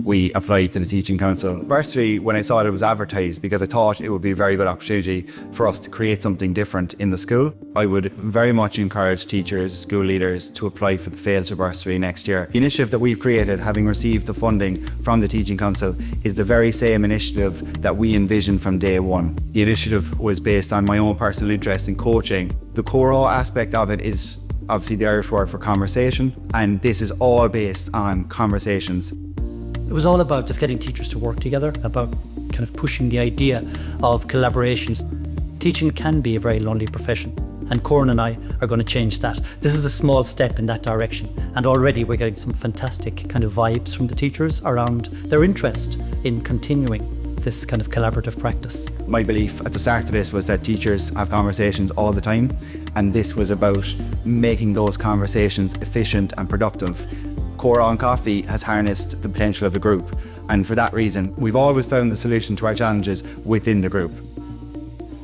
we applied to the Teaching Council bursary when I saw it was advertised, because I thought it would be a very good opportunity for us to create something different in the school. I would very much encourage teachers, school leaders to apply for the Fail to bursary next year. The initiative that we've created, having received the funding from the Teaching Council, is the very same initiative that we envisioned from day one. The initiative was based on my own personal interest in coaching. The core aspect of it is obviously the Irish word for conversation, and this is all based on conversations. It was all about just getting teachers to work together, about kind of pushing the idea of collaborations. Teaching can be a very lonely profession, and Corn and I are going to change that. This is a small step in that direction, and already we're getting some fantastic kind of vibes from the teachers around their interest in continuing this kind of collaborative practice. My belief at the start of this was that teachers have conversations all the time, and this was about making those conversations efficient and productive. Comhrá and Coffee has harnessed the potential of the group, and for that reason, we've always found the solution to our challenges within the group.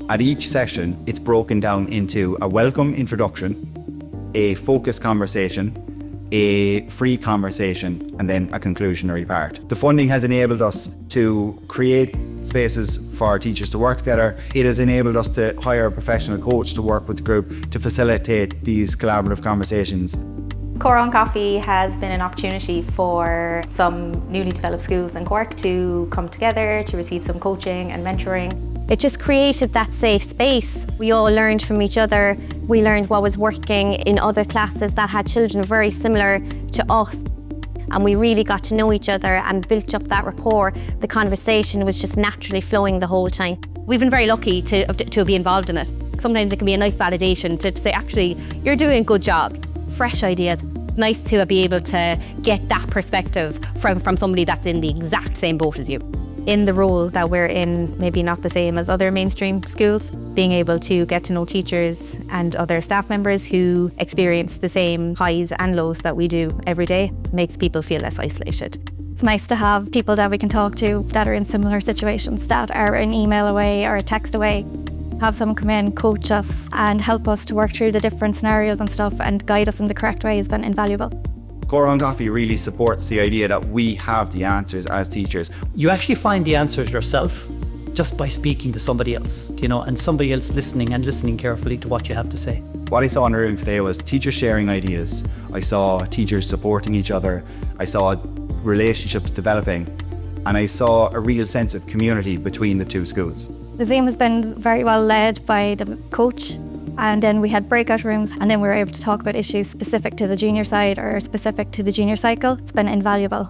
At each session, it's broken down into a welcome introduction, a focused conversation, a free conversation, and then a conclusionary part. The funding has enabled us to create spaces for teachers to work together. It has enabled us to hire a professional coach to work with the group to facilitate these collaborative conversations. Comhrá and Coffee has been an opportunity for some newly developed schools in Cork to come together to receive some coaching and mentoring. It just created that safe space. We all learned from each other. We learned what was working in other classes that had children very similar to us. And we really got to know each other and built up that rapport. The conversation was just naturally flowing the whole time. We've been very lucky to be involved in it. Sometimes it can be a nice validation to say, actually, you're doing a good job. Fresh ideas. Nice to be able to get that perspective from somebody that's in the exact same boat as you. In the role that we're in, maybe not the same as other mainstream schools, being able to get to know teachers and other staff members who experience the same highs and lows that we do every day makes people feel less isolated. It's nice to have people that we can talk to that are in similar situations, that are an email away or a text away. Have someone come in, coach us and help us to work through the different scenarios and stuff and guide us in the correct way has been invaluable. Comhrá and Coffee really supports the idea that we have the answers as teachers. You actually find the answers yourself just by speaking to somebody else, and somebody else listening carefully to what you have to say. What I saw in the room today was teachers sharing ideas. I saw teachers supporting each other. I saw relationships developing, and I saw a real sense of community between the two schools. The Zoom has been very well led by the coach, and then we had breakout rooms, and then we were able to talk about issues specific to the junior side or specific to the junior cycle. It's been invaluable.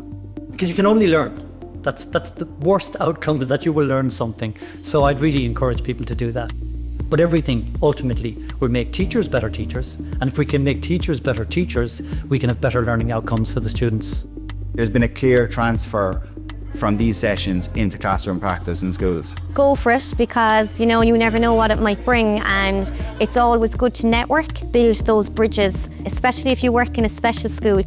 Because you can only learn. That's the worst outcome, is that you will learn something. So I'd really encourage people to do that. But everything ultimately will make teachers better teachers, and if we can make teachers better teachers, we can have better learning outcomes for the students. There's been a clear transfer from these sessions into classroom practice in schools. Go for it, because you never know what it might bring, and it's always good to network, build those bridges, especially if you work in a special school.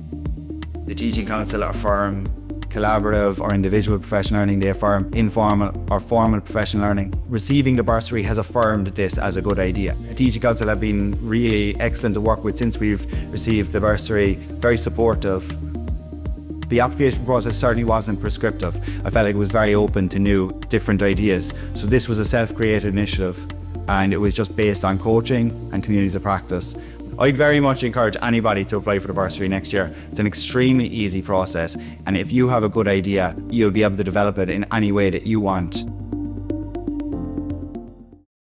The Teaching Council affirm collaborative or individual professional learning, they affirm informal or formal professional learning. Receiving the bursary has affirmed this as a good idea. The Teaching Council have been really excellent to work with since we've received the bursary, very supportive. The application process certainly wasn't prescriptive. I felt like it was very open to new, different ideas. So this was a self-created initiative, and it was just based on coaching and communities of practice. I'd very much encourage anybody to apply for the bursary next year. It's an extremely easy process, and if you have a good idea, you'll be able to develop it in any way that you want.